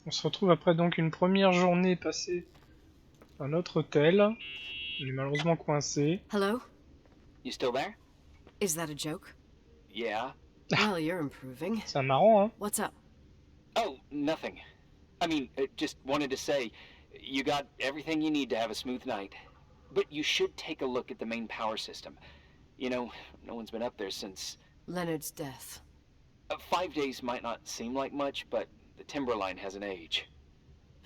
On se retrouve après donc une première journée passée dans notre hôtel. On est malheureusement coincé. Hello? You still there? Is that a joke? Yeah. Well, you're improving. C'est marrant, hein? What's up? Oh, nothing. I mean, just wanted to say, you got everything you need to have a smooth night. But you should take a look at the main power system. You know, no one's been up there since... Leonard's death. 5 days might not seem like much, but the timber line has an age.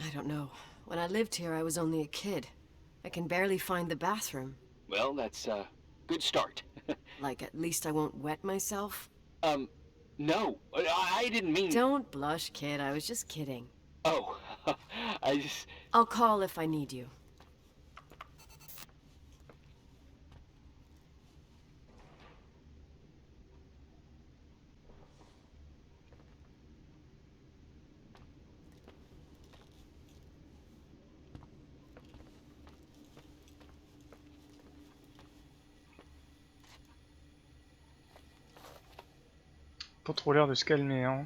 I don't know. When I lived here, I was only a kid. I can barely find the bathroom. Well, that's a good start. Like, at least I won't wet myself? No, I didn't mean... Don't blush, kid. I was just kidding. Oh, I just... I'll call if I need you. Pas trop l'air de se calmer, hein.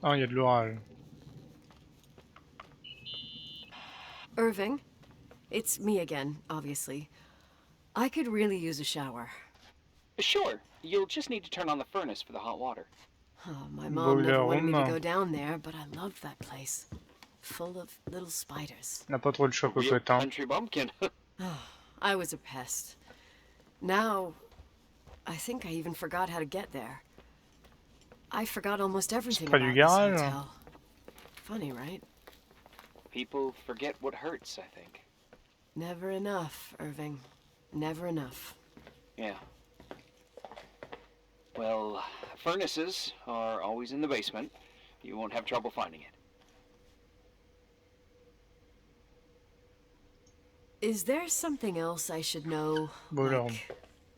Ah, il y a de l'orage. Irving? It's me again, obviously. I could really use a shower. Sure, you'll just need to turn on the furnace for the hot water. Oh, my mom never wanted me to Boiler go down there, but I loved that place. Full of little spiders. On n'a pas trop le choix Real cocotte, hein. country bumpkin. I was a pest. Now, I think I even forgot how to get there. I forgot almost everything près du about this garage. hotel. Funny, right? People forget what hurts, I think. Never enough, Irving. Never enough. Yeah. Well, furnaces are always in the basement. You won't have trouble finding it. Is there something else I should know, Boiler. like,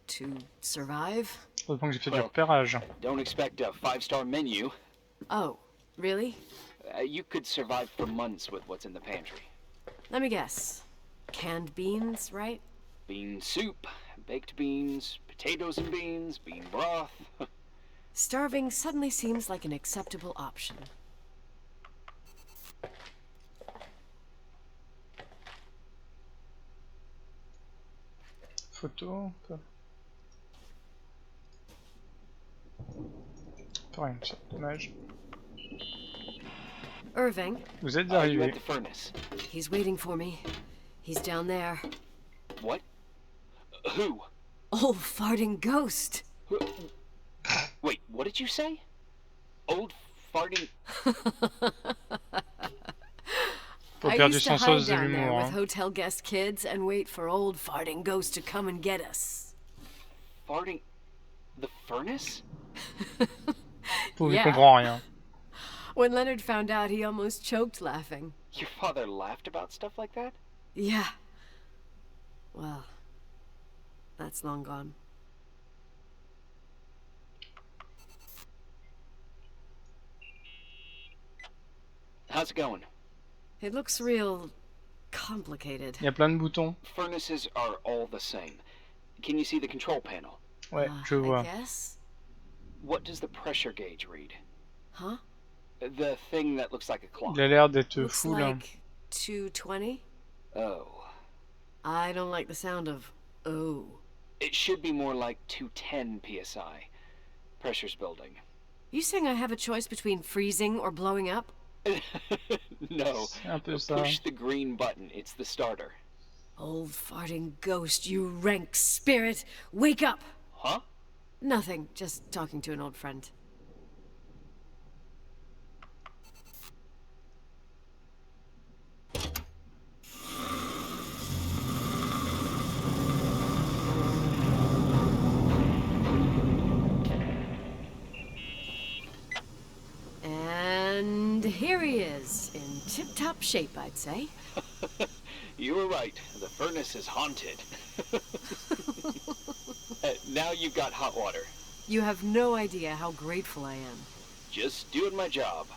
to survive? Heureusement que j'ai fait du Well. repérage. Don't expect a 5-star menu. Oh, really? You could survive for months with what's in the pantry. Let me guess. Canned beans, right? Bean soup, baked beans, potatoes and beans, bean broth. Starving suddenly seems like an acceptable option. Photo. Pas rien, ça. Dommage. Irving, Vous êtes You at arrivé. the furnace. he's waiting for me. He's down there. What? Who? Old farting ghost! Wait, what did you say? Old farting... Pas I perdu used to son hide sens de down there l'humour, with hein. hotel guest kids and wait for old farting ghost to come and get us. Farting... The furnace? Vous ne Yeah. comprend rien. When Leonard found out, he almost choked laughing. Your father laughed about stuff like that? Yeah. Well, that's long gone. How's it going? It looks real complicated. Il y a plein de boutons. Furnaces are all the same. Can you see the control panel? Ouais, je vois. I guess? What does the pressure gauge read? Huh? The thing that looks like a clock. Il a l'air d'être Looks fou là. like 220. Oh. I don't like the sound of oh. It should be more like 210 psi. Pressure's building. You saying I have a choice between freezing or blowing up? No. C'est un peu ça. Push the green button. It's the starter. Old farting ghost, you rank spirit! Wake up! Huh? Nothing, just talking to an old friend. And here he is, in tip-top shape, I'd say. You were right. The furnace is haunted. Now you've got hot water. You have no idea how grateful I am. Just doing my job.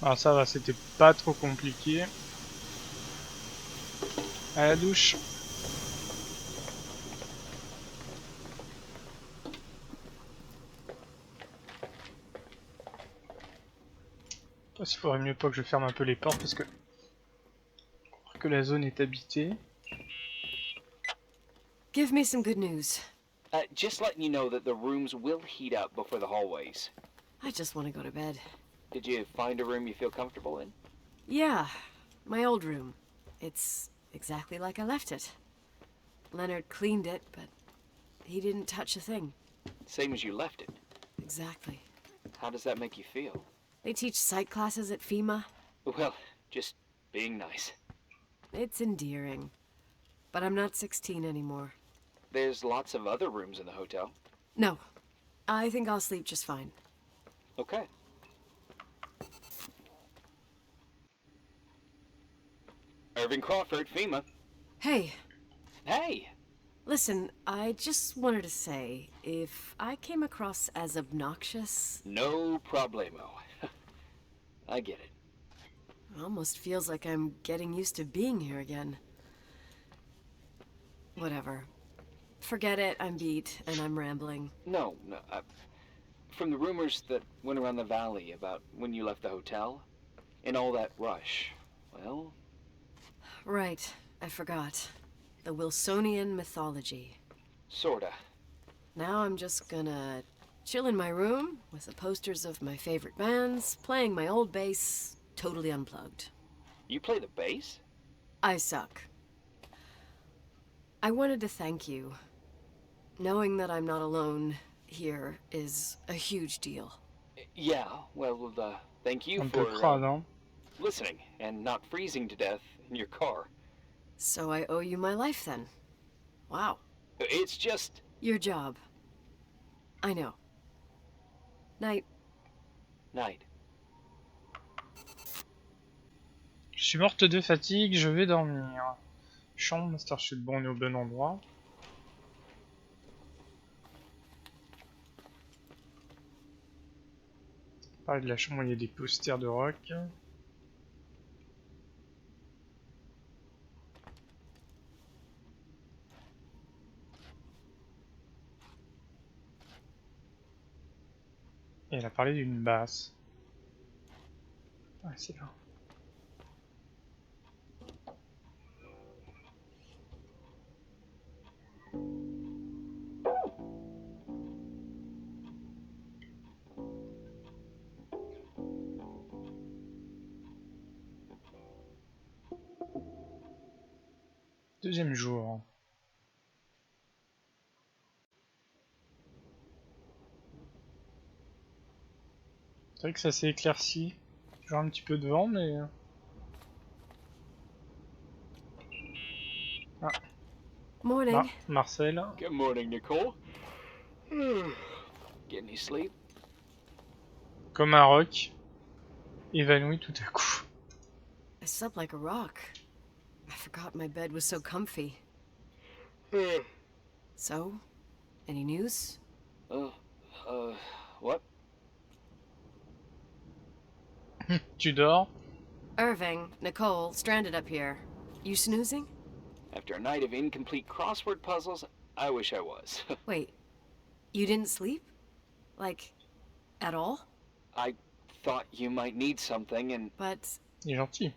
Alors ça va, c'était pas trop compliqué. À la douche. Il faudrait mieux pas que je ferme un peu les portes parce que la zone est habitée. Give me some good news. Just letting you know that the rooms will heat up before the hallways. I just want to go to bed. Did you find a room you feel comfortable in? Yeah, my old room. It's exactly like I left it. Leonard cleaned it, but he didn't touch a thing. Same as you left it. Exactly. How does that make you feel? They teach psych classes at FEMA. Well, just being nice. It's endearing. But I'm not 16 anymore. There's lots of other rooms in the hotel. No, I think I'll sleep just fine. Okay. Irving Crawford, FEMA. Hey, Hey! listen, I just wanted to say, if I came across as obnoxious, No problemo. I get it. it almost feels like I'm getting used to being here again. Whatever. Forget it, I'm beat, and I'm rambling. No. From the rumors that went around the valley about when you left the hotel, and all that rush, well... Right, I forgot. The Wilsonian mythology. Sorta. Now I'm just gonna chill in my room with the posters of my favorite bands, playing my old bass, totally unplugged. You play the bass? I suck. I wanted to thank you. Knowing that I'm not alone here is a huge deal. Yeah, well, thank you Un peu for crade, hein. listening and not freezing to death in your car. So I owe you my life then. Wow. It's just... Your job. I know. Night. Night. Je suis morte de fatigue, je vais dormir. Chambre, Master Chute, bon, on est au bon endroit. Parler de la chambre, il y a des posters de rock. Et elle a parlé d'une basse. Ah, c'est là. Deuxième jour. C'est vrai que ça s'est éclairci. Toujours un petit peu de vent, mais... Ah, Morning. Marcel. Good morning, Nicole. Get any sleep? Comme un roc. Évanoui tout à coup. I slept like a rock. I forgot my bed was so comfy. So, any news? What? Tu dors? Irving, Nicole, stranded up here. You snoozing? After a night of incomplete crossword puzzles, I wish I was. Wait, you didn't sleep? Like, at all? I thought you might need something, and... But Il est gentil.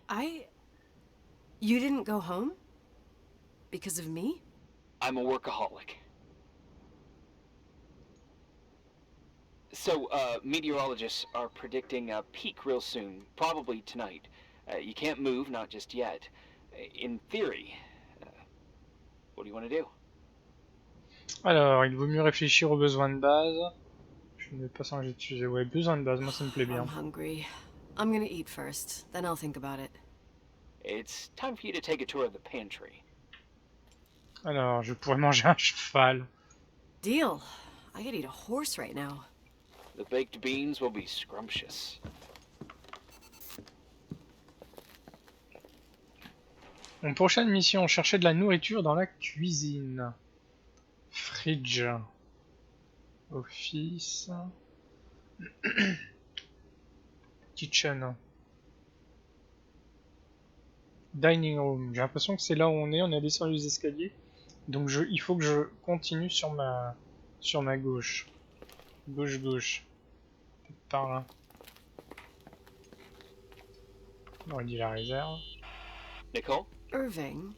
You didn't go home? Because of me? I'm a workaholic. So, meteorologists are predicting a peak real soon, probably tonight. You can't move, not just yet. In theory. What do you want to do? Alors, il vaut mieux réfléchir aux besoins de base. Je ne vais pas changer de sujet. Ouais, besoin de base, moi ça me plaît bien. I'm hungry. I'm gonna eat first, then I'll think about it. It's time for you to take a tour of the pantry. Alors, je pourrais manger un cheval. Deal. I could eat a horse right now. The baked beans will be scrumptious. Mon prochaine mission, chercher de la nourriture dans la cuisine. Fridge. Office. Kitchen. Dining room. J'ai l'impression que c'est là où on est descendu les escaliers. Donc il faut que je continue sur ma gauche. Gauche. Peut-être par là. On aurait dit la réserve. Nicole? Irving,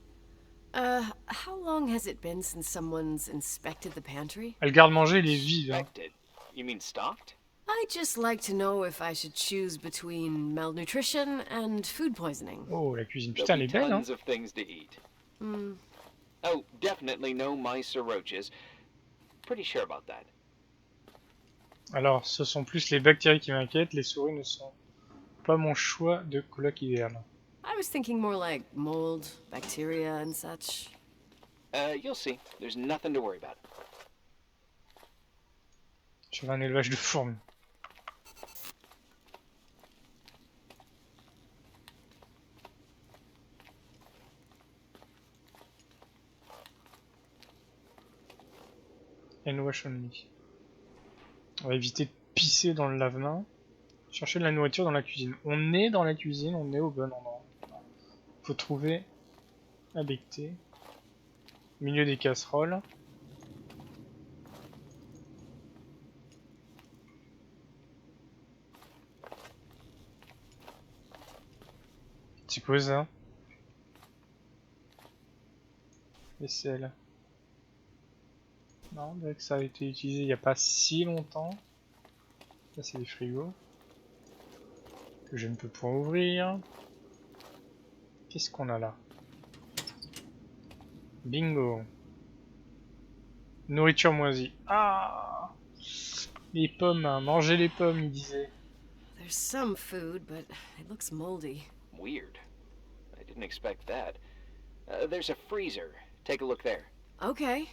how long has it been since someone's inspected the pantry? Le garde-manger, il est vide. Hein. Inspected? You mean stocked? I'd just like to know if I should choose between malnutrition and food poisoning. Oh, la cuisine. Putain, elle est belle, hein. Tons of things to eat. Hmm. Oh, definitely no mice or roaches. Pretty sure about that. Alors, ce sont plus les bactéries qui m'inquiètent. Les souris ne sont pas mon choix de coloc idéal. I was thinking more like mold, bacteria, and such. You'll see. There's nothing to worry about. J'avais un élevage de fourmis. And wash only. On va éviter de pisser dans le lave-main. Chercher de la nourriture dans la cuisine. On est dans la cuisine, on est au bon endroit. Faut trouver à becter. Milieu des casseroles. C'est quoi ça? Vaisselle. Non, on dirait que ça a été utilisé il n'y a pas si longtemps. Là c'est des frigos. Que je ne peux point ouvrir. Qu'est-ce qu'on a là? Bingo. Nourriture moisie. Ah! Les pommes, hein. Mangez les pommes, il disait. There's some food, but it looks moldy. Weird. I didn't expect that. There's a freezer. Take a look there. Okay.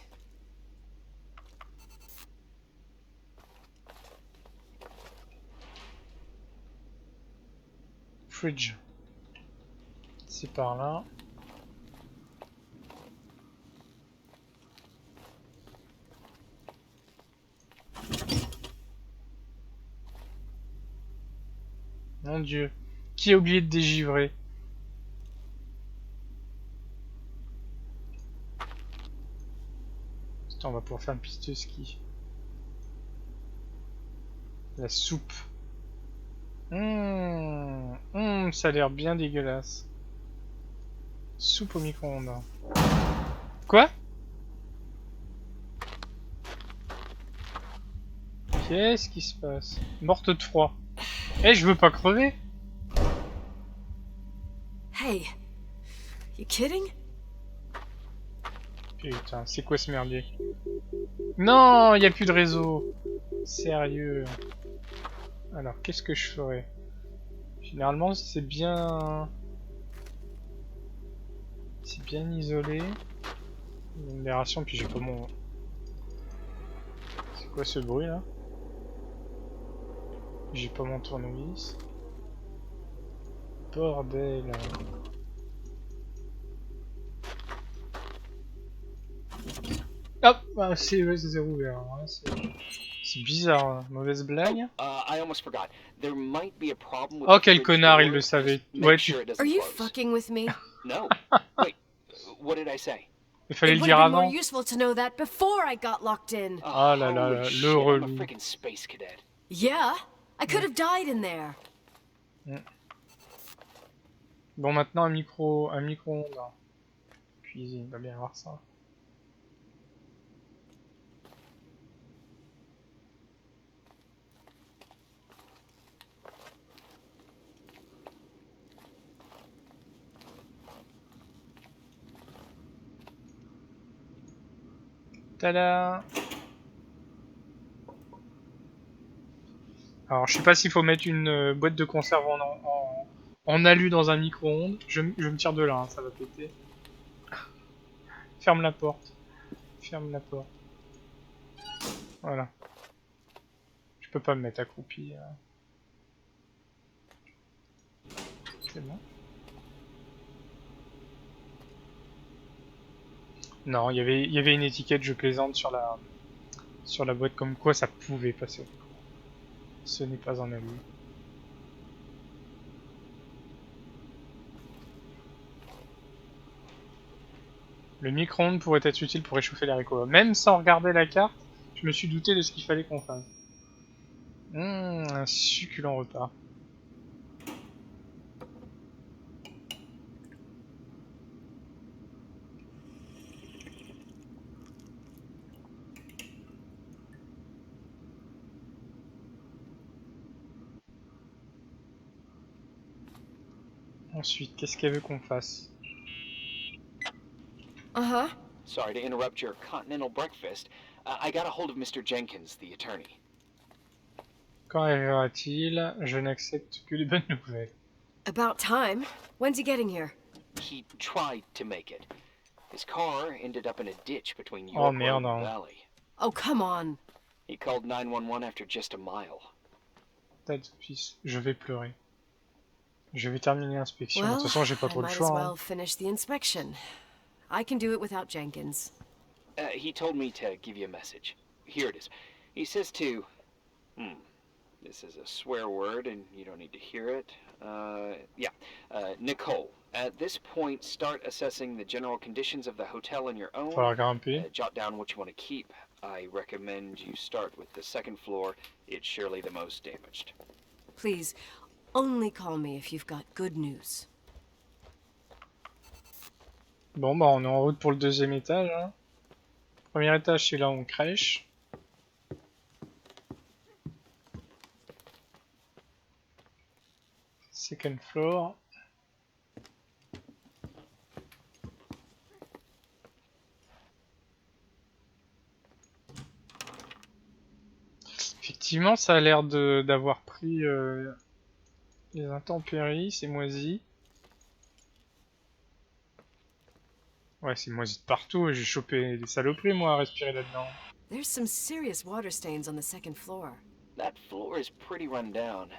Fridge. C'est par là. Mon Dieu. Qui a oublié de dégivrer? Putain, on va pouvoir faire une piste de ski. La soupe. Ça a l'air bien dégueulasse. Soupe au micro-ondes. Quoi? Qu'est-ce qui se passe? Morte de froid. Eh, je veux pas crever. Hey, you kidding? Putain, c'est quoi ce merdier? Non, y a plus de réseau. Sérieux. Alors, qu'est-ce que je ferais? Généralement, c'est bien isolé. Une aération, puis j'ai pas mon... C'est quoi ce bruit là? J'ai pas mon tournevis. Bordel. Hop, ah, c'est ouvert. Hein. C'est bizarre, hein. Mauvaise blague. I almost forgot. There might be a problem with Oh, the quel fridge connard, door. il le savait. Just make Ouais, sure it doesn't Are you close. fucking with me? No. Wait. What did I say? Il fallait It le would dire have been more avant. useful to know that before I got locked in. Ah là là, Holy le shit, I'm a relou. freaking space cadet. Yeah, I could have died in there. Bon, maintenant un micro-ondes. Cuisine, il va bien avoir ça. Tada! Alors, je sais pas s'il faut mettre une boîte de conserve en alu dans un micro-ondes. Je me tire de là, hein, ça va péter. Ferme la porte. Ferme la porte. Voilà. Je peux pas me mettre accroupi. C'est bon. Non, il y avait une étiquette, je plaisante, sur la boîte comme quoi ça pouvait passer. Ce n'est pas un alu. Le micro-ondes pourrait être utile pour réchauffer les haricots. Même sans regarder la carte, je me suis douté de ce qu'il fallait qu'on fasse. Un succulent repas. Ensuite, qu'est-ce qu'elle veut qu'on fasse? Uh-huh. Sorry to interrupt your continental breakfast. I got a hold of Mr. Jenkins, the attorney. Quand arrivera-t-il? Je n'accepte que les bonnes nouvelles. About time. When's he getting here? He tried to make it. His car ended up in a ditch between Oh, York Road merde. and Valley. Oh, come on. He called 911 after just a mile. Tête de fils, je vais pleurer. Je vais terminer l'inspection. De Well, toute façon, j'ai pas I trop le might as choix. well finish the inspection. I can do it without Jenkins. He told me to give you a message. Here it is. He says to... This is a swear word, and you don't need to hear it. Nicole. At this point, start assessing the general conditions of the hotel on your own. Falloir grimper. Jot down what you want to keep. I recommend you start with the second floor. It's surely the most damaged. Please, only call me if you've got good news. Bon, bah, on est en route pour le deuxième étage. Hein. Premier étage, c'est là où on crèche. Second floor. Effectivement, ça a l'air d'avoir pris les intempéries, c'est moisi. Ouais, c'est moisi de partout, j'ai chopé des saloperies moi à respirer là-dedans. There's some serious water stains on the second floor. That floor is pretty run down.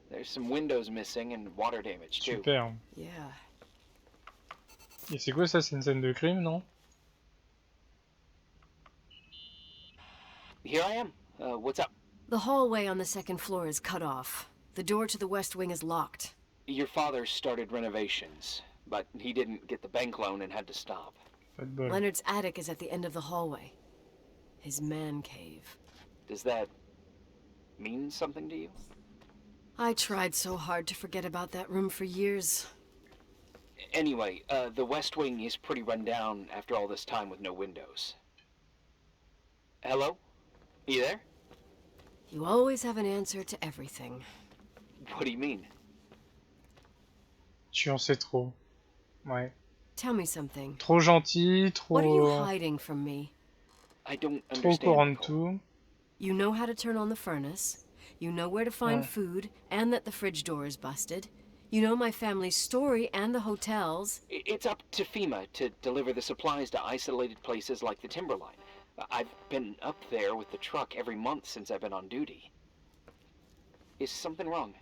There's some windows missing and water damage too. Super. Yeah. Et c'est quoi ça? C'est une scène de crime, non? Here I am. What's up? The hallway on the second floor is cut off. The door to the west wing is locked. Your father started renovations, but he didn't get the bank loan and had to stop. Pas de bol. Leonard's attic is at the end of the hallway. His man cave. Does that mean something to you? I tried so hard to forget about that room for years. Anyway, the west wing is pretty run down after all this time with no windows. Hello? You there? You always have an answer to everything. What do you mean? Tu en sais trop. Ouais. Tell me something. Trop gentil, What are you trop... hiding from me? I don't Trop au understand. courant de Nicole. tout. You know how to turn on the furnace. You know where to find Yeah. food and that the fridge door is busted. You know my family's story and the hotel's. It's up to FEMA to deliver the supplies to isolated places like the Timberline. I've been up there with the truck every month since I've been on duty. Is something wrong?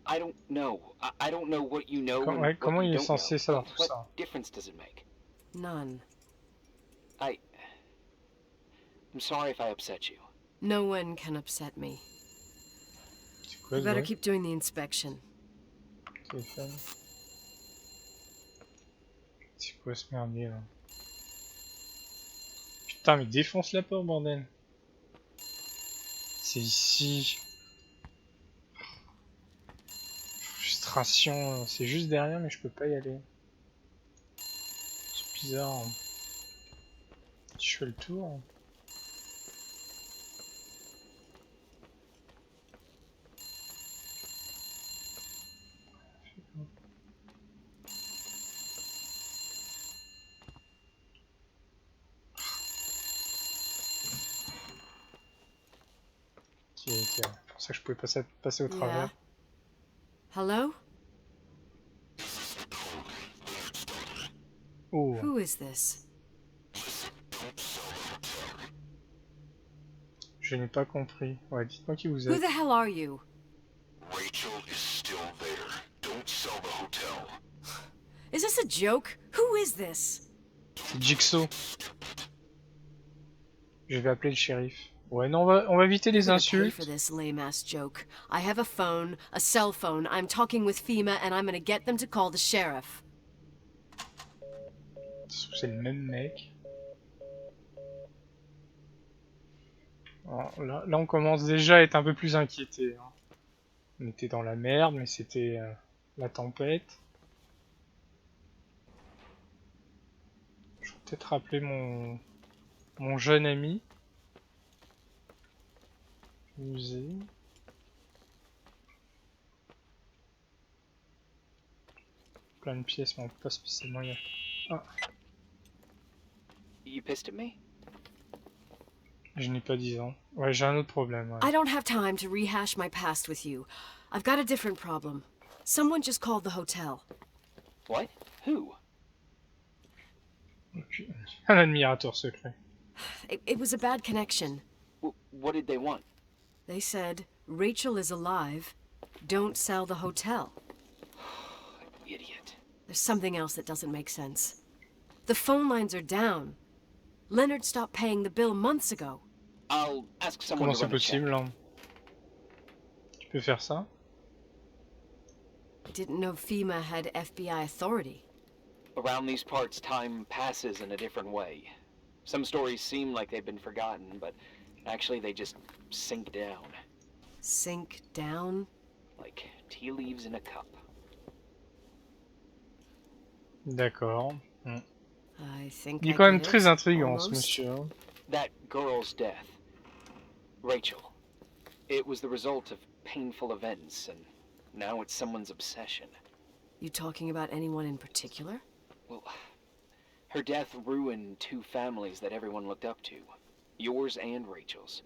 I don't know. I don't know what you know and Ouais, what comment you il est don't censé know. savoir tout What ça? difference does it make? None. I'm sorry if I upset you. No one can upset me. C'est quoi You ce better bruit? keep doing the inspection. Téléphone. C'est quoi ce merdier là? Putain, mais défonce la porte, bordel. C'est ici. Frustration, c'est juste derrière, mais je peux pas y aller. C'est bizarre. Je fais le tour. Ok, c'est pour ça que je pouvais passer au travers. Hello? Oh, Who is this? je n'ai pas compris. Ouais, dites-moi qui vous Who êtes. the hell are you? Rachel is still there. Don't sell the hotel. Is this a joke? Who is this? C'est Jigsaw. Je vais appeler le shérif. Ouais, non, on va éviter les You're gonna pay insultes. for this lame-ass joke. I have a phone, a cell phone. I'm talking with FEMA, and I'm gonna get them to call the sheriff. C'est le même mec. Alors, là, on commence déjà à être un peu plus inquiété. Hein. On était dans la merde, mais c'était la tempête. Je vais peut-être rappeler mon jeune ami. Musée. Plein de pièces, mais pas spécialement. Ah, You pissed at me? je n'ai pas 10 ans. Ouais, j'ai un autre problème. Ouais. I don't have time to rehash my past with you. I've got a different problem. Someone just called the hotel. What? Who? Okay. Un admirateur secret. It was a bad connection. What did they want? They said, Rachel is alive. Don't sell the hotel. Idiot. There's something else that doesn't make sense. The phone lines are down. Leonard stopped paying the bill months ago. I'll ask someone Comment to c'est run a check. possible hein? Tu peux faire ça? I didn't know FEMA had FBI authority. Around these parts, time passes in a different way. Some stories seem like they've been forgotten, but actually they just sink down. Sink down? Like tea leaves in a cup. D'accord. I think Il est I quand même get très it, intriguant ce almost. monsieur. Hein. That girl's death. Rachel. It was the result of painful events, and now it's someone's obsession. You talking about anyone in particular? Well, her death ruined two families that everyone looked up to. Yours and Rachel's.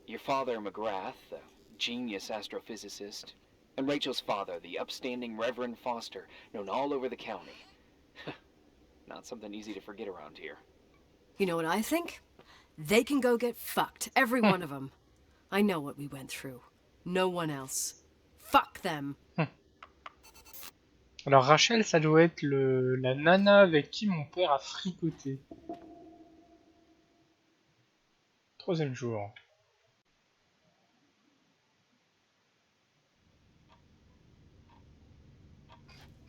Your father, McGrath, a genius astrophysicist, and Rachel's father, the upstanding Reverend Foster, known all over the county. Not something easy to forget around here. You know what I think? They can go get fucked, every one of them. I know what we went through. No one else. Fuck them. Alors Rachel, ça doit être la nana avec qui mon père a fricoté. 3e jour.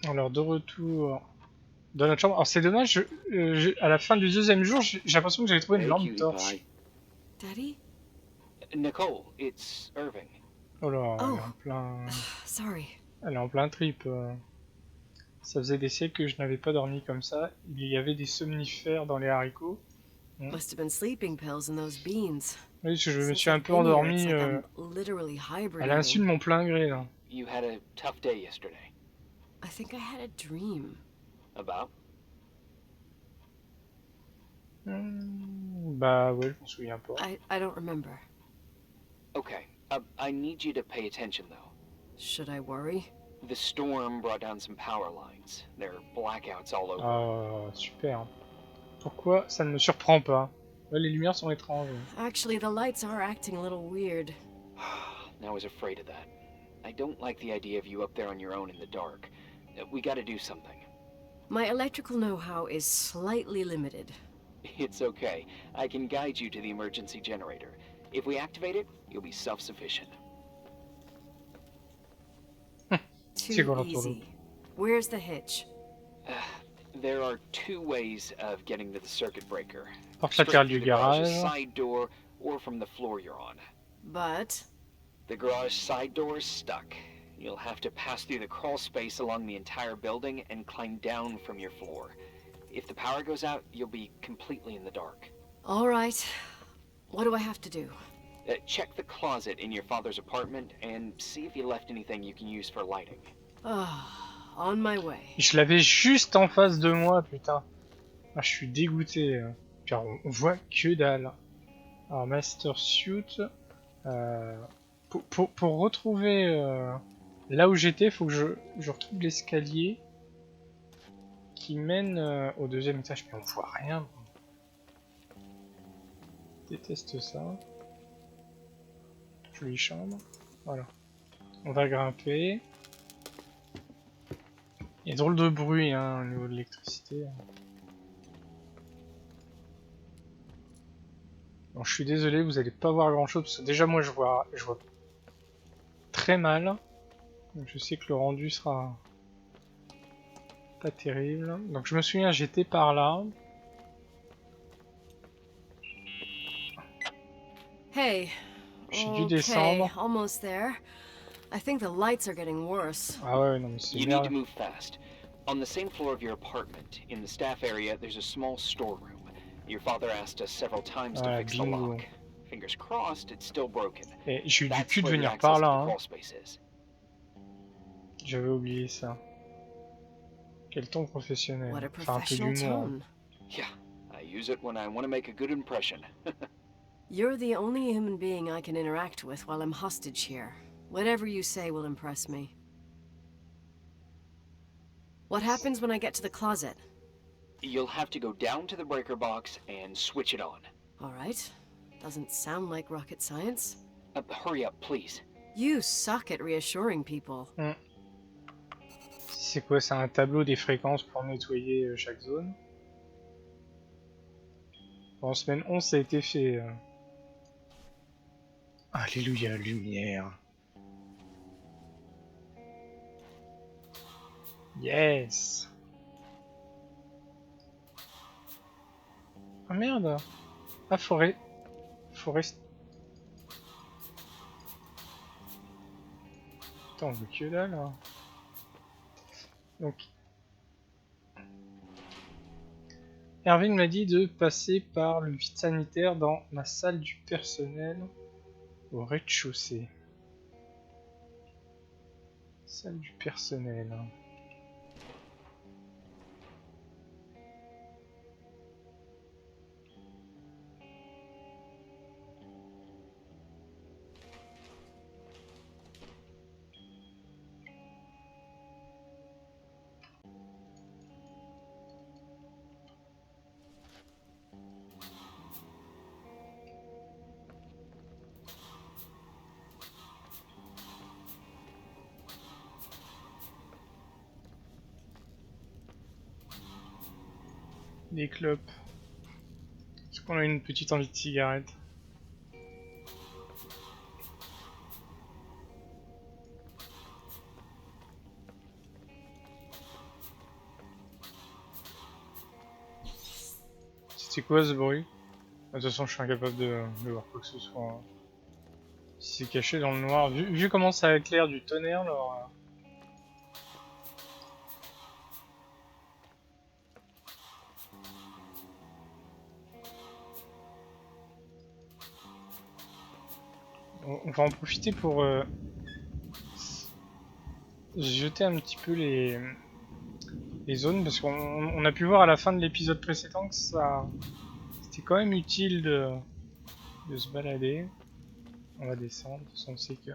Alors de retour dans notre chambre. Alors c'est dommage, à la fin du 2e jour, j'ai l'impression que j'avais trouvé une Hey, lampe cutie torche. pie. Daddy? Nicole, it's Irving. Oh là, Oh. Sorry. elle est en plein trip. Ça faisait des siècles que je n'avais pas dormi comme ça. Il y avait des somnifères dans les haricots. Must have been sleeping pills in those beans. Oui, je me Since suis un I've peu been here, endormi it's like I'm literally à l'insu de hibernating. mon plein gré. Là. You had a tough day yesterday. I think I had a dream. About? Bah ouais, je m'en souviens pas. I don't remember. Okay, I need you to pay attention though. Should I worry? The storm brought down some power lines. There are blackouts all over. Ah, super. Pourquoi ça ne me surprend pas? Ouais, les lumières sont étranges. Actually, the lights are acting a little weird. I was afraid of that. I don't like the idea of you up there on your own in the dark. We gotta do something. My electrical know-how is slightly limited. It's okay. I can guide you to the emergency generator. If we activate it, you'll be self-sufficient. Too easy. Where's the hitch? There are two ways of getting to the circuit breaker. Porte Straight latérale through du the garage's garage. side door, or from the floor you're on. But The garage side door is stuck. You'll have to pass through the crawl space along the entire building and climb down from your floor. If the power goes out, you'll be completely in the dark. all right. What do I have to do? Check the closet in your father's apartment and see if he left anything you can use for lighting. On my way. Je l'avais juste en face de moi, putain. Ah, je suis dégoûté. Car on voit que dalle. Alors, Master Suit. Pour retrouver là où j'étais, faut que je retrouve l'escalier qui mène au 2e étage. Mais on voit rien. Je déteste ça. Jolie chambre. Voilà. On va grimper. Il y a drôle de bruit hein, au niveau de l'électricité. Bon, je suis désolé, vous allez pas voir grand chose parce que déjà moi je vois très mal. Donc je sais que le rendu sera pas terrible. Donc je me souviens, j'étais par là. Hey. J'ai dû Okay, descendre. almost there. I think the lights are getting worse. Ah ouais, non mais c'est You need to merde. move fast. On the same floor of your apartment, in the staff area, there's a small storeroom. Your father asked us several times to Voilà, fix the bingo. lock. Fingers crossed, it's still broken. Et j'ai eu du That's cul de where the venir par access là, to the hein. crawl space is. J'avais oublié ça. Quel ton professionnel. What a Enfin, un peu professional d'humour. tone. Yeah, I use it when I want to make a good impression. You're the only human being I can interact with while I'm hostage here. Whatever you say will impress me. What happens when I get to the closet? You'll have to go down to the breaker box and switch it on. All right. Doesn't sound like rocket science. Hurry up, please. You suck at reassuring people. C'est quoi? C'est un tableau des fréquences pour nettoyer chaque zone. En semaine 11, ça a été fait. Alléluia, lumière. Yes. Ah merde. Ah, forêt. Putain, on veut que dalle, là. Donc, Hervé m'a dit de passer par le vide sanitaire dans la salle du personnel au rez-de-chaussée. Salle du personnel. Des clopes. Est-ce qu'on a une petite envie de cigarette? C'est quoi ce bruit? De toute façon, je suis incapable de voir quoi que ce soit. Si c'est caché dans le noir, vu comment ça éclaire du tonnerre, alors. On va en profiter pour jeter un petit peu les zones, parce qu'on a pu voir à la fin de l'épisode précédent que ça c'était quand même utile de se balader. On va descendre, de toute façon on sait que...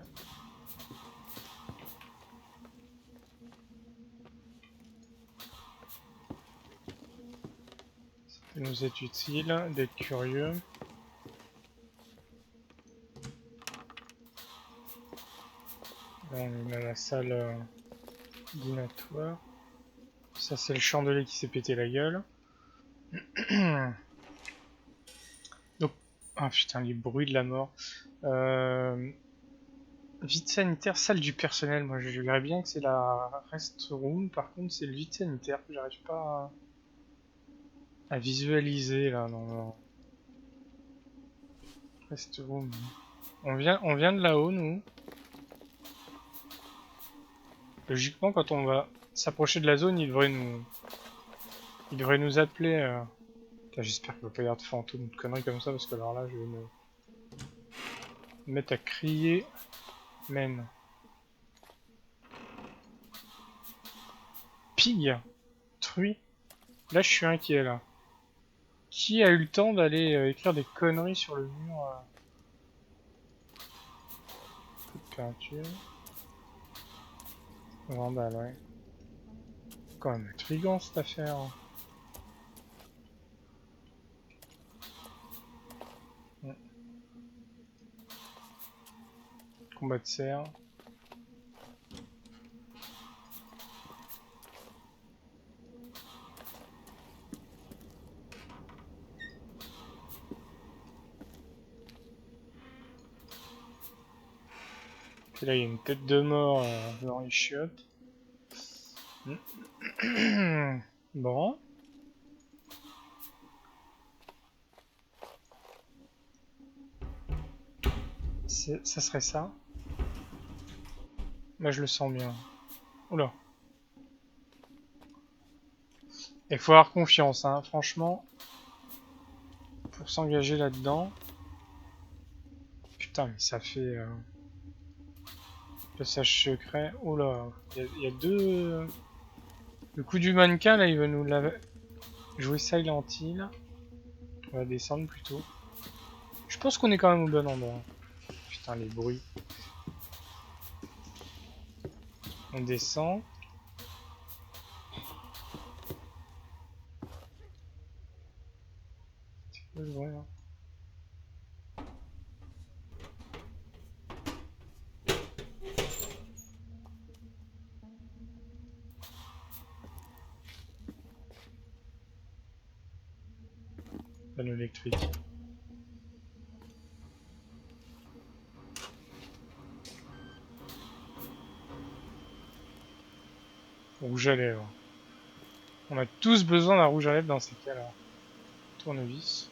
ça peut nous être utile d'être curieux. Là on est dans la salle dînatoire. Ça c'est le chandelier qui s'est pété la gueule. Donc, ah putain, les bruits de la mort. Vide sanitaire, salle du personnel. Moi je dirais bien que c'est la restroom. Par contre c'est le vide sanitaire que j'arrive pas à visualiser là. Non. Restroom. On vient de là-haut nous. Logiquement quand on va s'approcher de la zone, il devrait nous appeler. J'espère qu'il va pas y avoir de fantômes ou de conneries comme ça, parce que alors là je vais me mettre à crier. Men. Pig. Truie. Là je suis inquiet là. Qui a eu le temps d'aller écrire des conneries sur le mur? Coup de peinture. Vandale, ouais. Quand même intriguant cette affaire. Combat de serre. Et là il y a une tête de mort dans les chiottes. Bon. Ça serait ça. Moi je le sens bien. Oula. Il faut avoir confiance, hein, franchement. Pour s'engager là-dedans. Putain, mais ça fait... passage secret. Oula. Il y a deux... Le coup du mannequin, là, il veut nous jouer Silent Hill. On va descendre plutôt. Je pense qu'on est quand même au bon endroit. Putain, les bruits. On descend. C'est quoi le bruit, là? Panneau électrique. Rouge à lèvres. On a tous besoin d'un rouge à lèvres dans ces cas-là. Tournevis.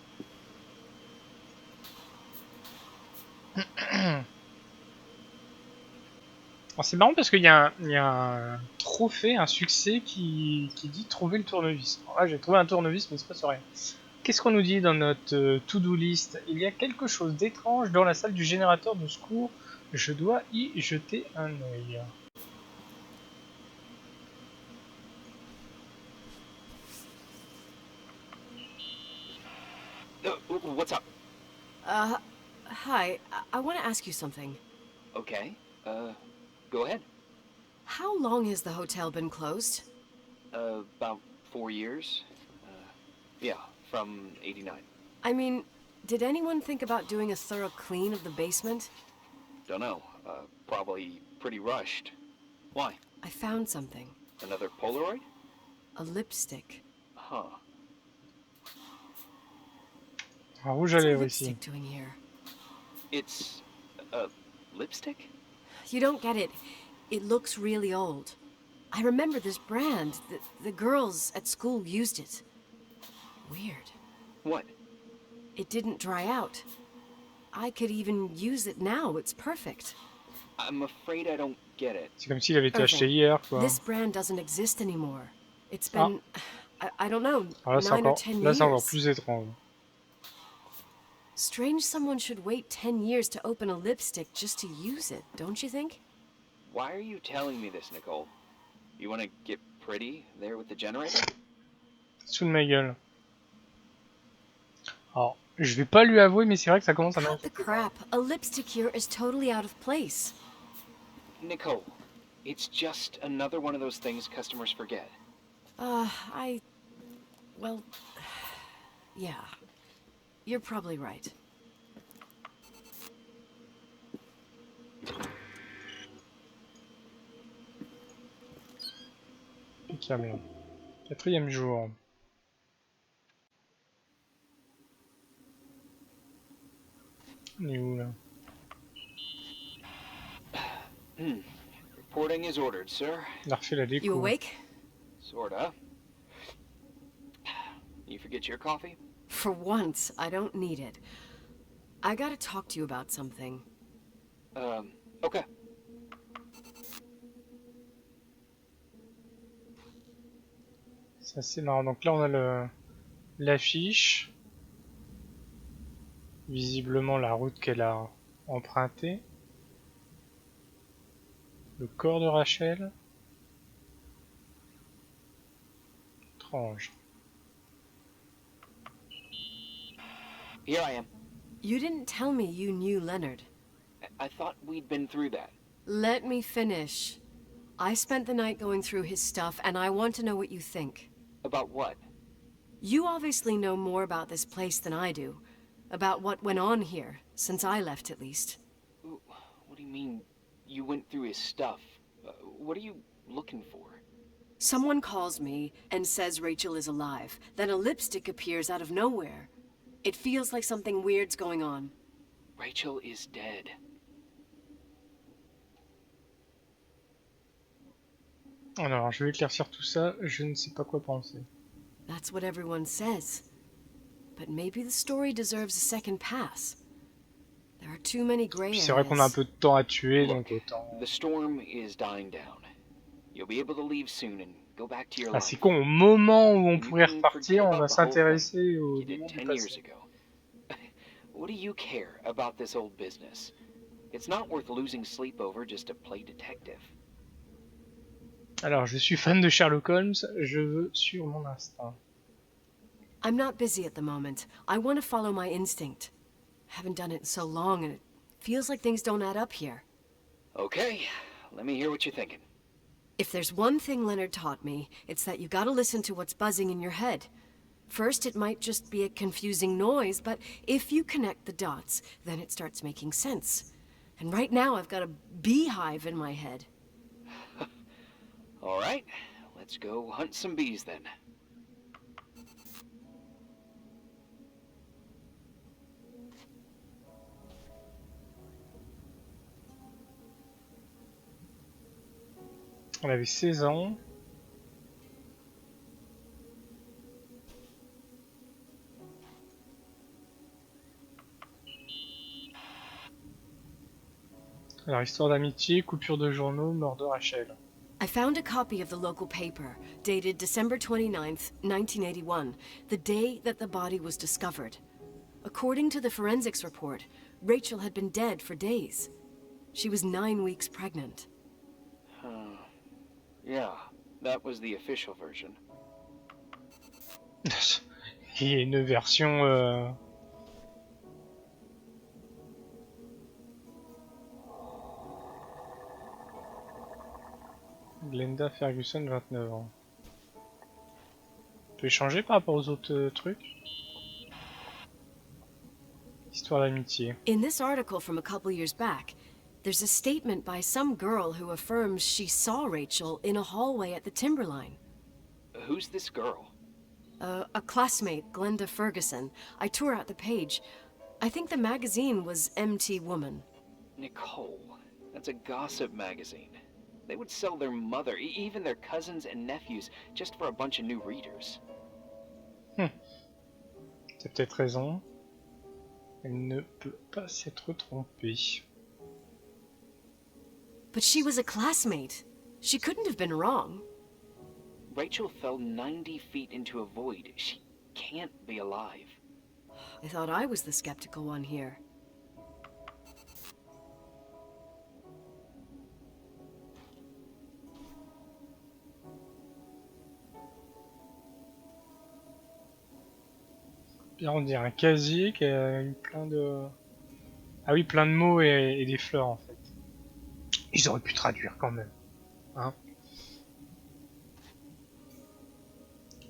C'est marrant parce qu'il y a un trophée, un succès qui dit trouver le tournevis. Alors là, j'ai trouvé un tournevis, mais il se passe rien. Qu'est-ce qu'on nous dit dans notre to-do list? Il y a quelque chose d'étrange dans la salle du générateur de secours. Je dois y jeter un œil. What's up? Hi. I want to ask you something. Okay. Go ahead. How long has the hotel been closed? About 4 years. Yeah, from 89. I mean, did anyone think about doing a thorough clean of the basement? Don't know. Probably pretty rushed. Why? I found something. Another Polaroid? A lipstick. Huh. Un rouge à What's a lèvres ici. lipstick doing here? It's a lipstick? You don't get it. It looks really old. I remember this brand. The girls at school used it. Weird. What? It didn't dry out. I could even use it now. It's perfect. I'm afraid I don't get it. C'est comme s'il avait été acheté Okay. hier, quoi. This brand doesn't exist anymore. It's been, I don't know, Alors là, 9 or 10 là, c'est encore years. plus étrange. Strange someone should wait 10 years to open a lipstick just to use it, don't you think? Why are you telling me this, Nicole? You want to get pretty there with the generator? Sous de ma gueule. Alors, je vais pas lui avouer, mais c'est vrai que ça commence à Cut the m'inquiéter. crap. A lipstick here is totally out of place. Nicole, it's just another one of those things customers forget. Well, yeah. You're probably right. Impeccable. 4e jour. On est où là? Reporting is ordered, sir. On a refait la déco. You awake? Sorta. You forget your coffee? For once, I don't need it. I gotta talk to you about something. Okay. C'est assez marrant. Donc là, on a l'affiche. Visiblement, la route qu'elle a empruntée. Le corps de Rachel. Étrange. Here I am. You didn't tell me you knew Leonard. I thought we'd been through that. Let me finish. I spent the night going through his stuff, and I want to know what you think. About what? You obviously know more about this place than I do. About what went on here, since I left at least. What do you mean, you went through his stuff? What are you looking for? Someone calls me and says Rachel is alive. Then a lipstick appears out of nowhere. It feels like something weird's going on. Rachel is dead. Alors, je vais éclaircir tout ça, je ne sais pas quoi penser. That's what everyone says. But maybe the story deserves a second pass. There are too many gray Puis c'est vrai qu'on a un areas. peu de temps à tuer, Look, donc autant... the storm is dying down. You'll be able to leave soon and go back to your Ah, life. c'est con, au moment où on And you pourrait can forget repartir, on about va the whole thing s'intéresser aux you did démons du 10 years passé. ago. What do you care about this old business? It's not worth losing sleep over just to play detective. Alors, je suis fan de Sherlock Holmes, je veux suivre mon instinct. I'm not busy at the moment. I want to follow my instinct. Haven't done it in so long and it feels like things don't add up here. Okay, let me hear what you're thinking. If there's one thing Leonard taught me, it's that you gotta listen to what's buzzing in your head. First, it might just be a confusing noise, but if you connect the dots, then it starts making sense. And right now, I've got a beehive in my head. All right, let's go hunt some bees then. On avait 16 ans. Alors, histoire d'amitié, coupure de journaux, mort de Rachel. I found a copy of the local paper, dated December 29th, 1981, the day that the body was discovered. According to the forensics report, Rachel had been dead for days. She was 9 weeks pregnant. Yeah, that was the official version. Il y a une version... Glenda Ferguson, 29 ans. On peut échanger par rapport aux autres trucs? Histoire d'amitié. In this article from a couple years back, there's a statement by some girl who affirms she saw Rachel in a hallway at the Timberline. Who's this girl? A classmate, Glenda Ferguson. I tore out the page. I think the magazine was MT Woman. Nicole. That's a gossip magazine. They would sell their mother, even their cousins and nephews, just for a bunch of new readers. T'as peut-être raison. Elle ne peut pas s'être trompée. But she was a classmate. She couldn't have been wrong. Rachel fell 90 feet into a void. She can't be alive. I thought I was the skeptical one here. Là, on dirait un casier qui a eu plein de... Ah oui, plein de mots et des fleurs en fait. Ils auraient pu traduire quand même. Hein?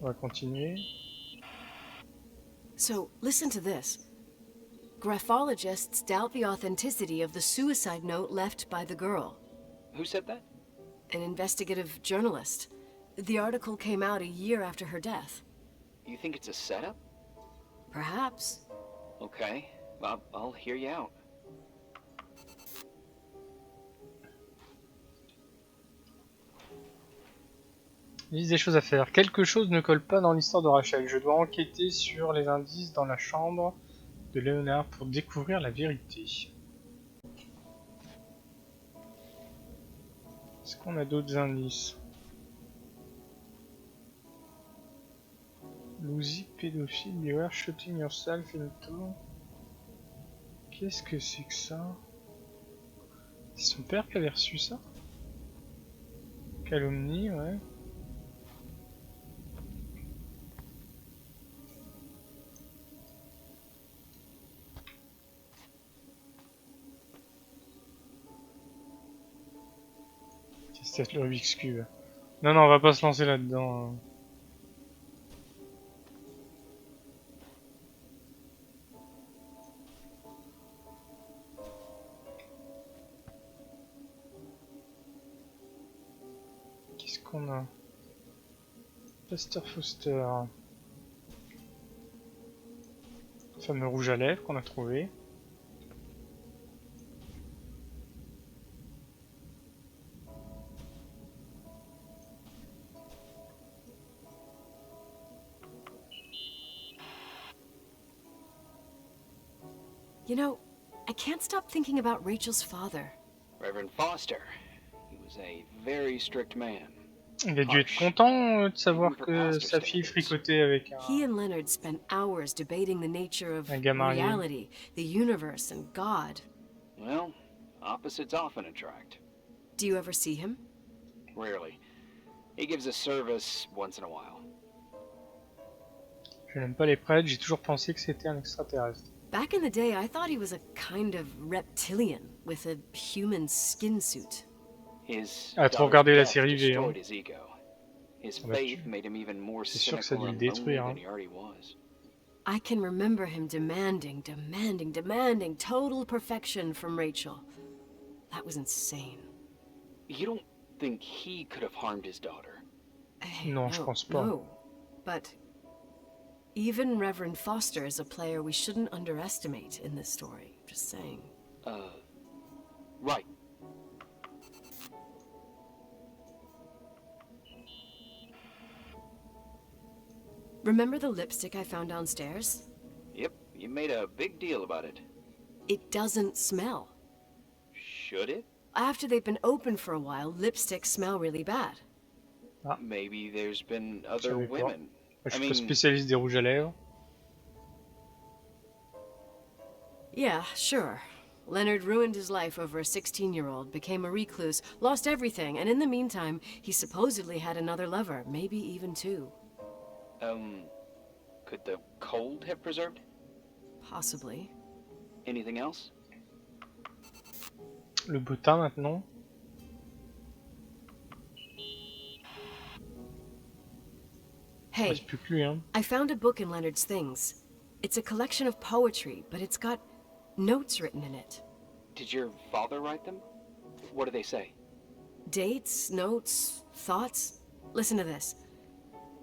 On va continuer. So, listen to this. Graphologists doubt the authenticity of the suicide note left by the girl. Who said that? An investigative journalist. The article came out a year after her death. You think it's a setup? Perhaps. Okay, I'll hear you out. Il y a des choses à faire. Quelque chose ne colle pas dans l'histoire de Rachel. Je dois enquêter sur les indices dans la chambre de Léonard pour découvrir la vérité. Est-ce qu'on a d'autres indices? Lousie, pédophile, beware, shooting yourself into... Qu'est-ce que c'est que ça? C'est son père qui avait reçu ça? Calomnie, ouais. C'est peut-être le Rubik's Cube. Non, non, on va pas se lancer là-dedans. Qu'est-ce qu'on a? Pasteur Foster. Le fameux rouge à lèvres qu'on a trouvé. You know, I can't stop thinking about Rachel's father. Reverend Foster. He was a very strict man. Il a dû être content de savoir que sa fille fricotait avec He and Leonard spent hours debating the nature of un gars marié. reality, the universe, and God. Well, opposites often attract. Do you ever see him? Rarely. He gives a service once in a while. Je n'aime pas les prêtres, j'ai toujours pensé que c'était un extraterrestre. Back in the day, I thought he was a kind of reptilian with a human skin suit. His Ah, trop regardé la death série V, hein. destroyed his ego. His Ah bah, faith made him even more c'est sûr que ça a cynical dû le and lonely détruire, hein. than he already was. I can remember him demanding total perfection from Rachel. That was insane. You don't think he could have harmed his daughter? Non, je pense pas. No, but even Reverend Foster is a player we shouldn't underestimate in this story. Just saying. Right. Remember the lipstick I found downstairs? Yep, you made a big deal about it. It doesn't smell. Should it? After they've been open for a while, lipsticks smell really bad. Ah. Maybe there's been Je other savais pas. women. Je suis I pas mean, spécialiste des rouges à lèvres. Yeah, sure. Leonard ruined his life over a 16-year-old, became a recluse, lost everything, and in the meantime, he supposedly had another lover, maybe even two. Could the cold have preserved? Possibly. Anything else? Le bottin maintenant. Il Hey, reste plus que lui, hein. I found a book in Leonard's things. It's a collection of poetry, but it's got notes written in it. Did your father write them? What do they say? Dates, notes, thoughts. Listen to this.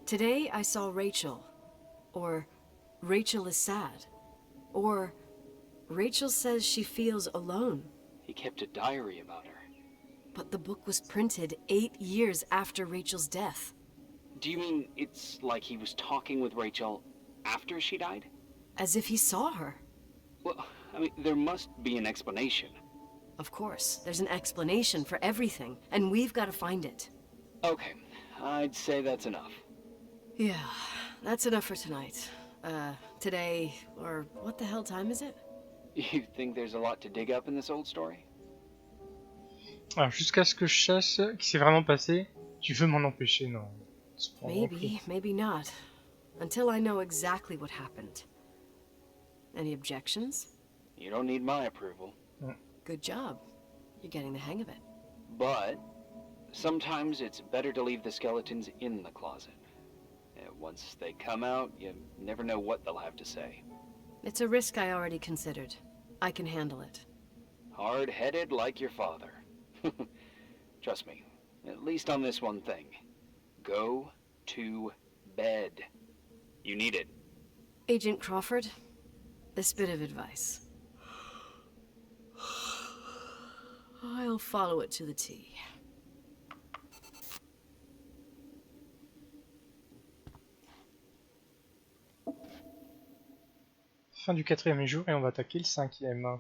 Today I saw Rachel. Or Rachel is sad. Or Rachel says she feels alone. He kept a diary about her. But the book was printed 8 years after Rachel's death. Do you mean it's like he was talking with Rachel after she died? As if he saw her. Well, I mean, there must be an explanation. Of course, there's an explanation for everything, and we've got to find it. Okay, I'd say that's enough. Yeah, that's enough for tonight. Today, or what the hell time is it? You think there's a lot to dig up in this old story? Alors jusqu'à ce que je sache ce qui s'est vraiment passé, tu veux m'en empêcher? Non. C'est pas non plus. Maybe, maybe not. Until I know exactly what happened. Any objections? You don't need my approval. Good job. You're getting the hang of it. But sometimes it's better to leave the skeletons in the closet. Once they come out, you never know what they'll have to say. It's a risk I already considered. I can handle it. Hard-headed like your father. Trust me, at least on this one thing. Go to bed. You need it. Agent Crawford, this bit of advice. I'll follow it to the T. Fin du 4e jour et on va attaquer le 5e.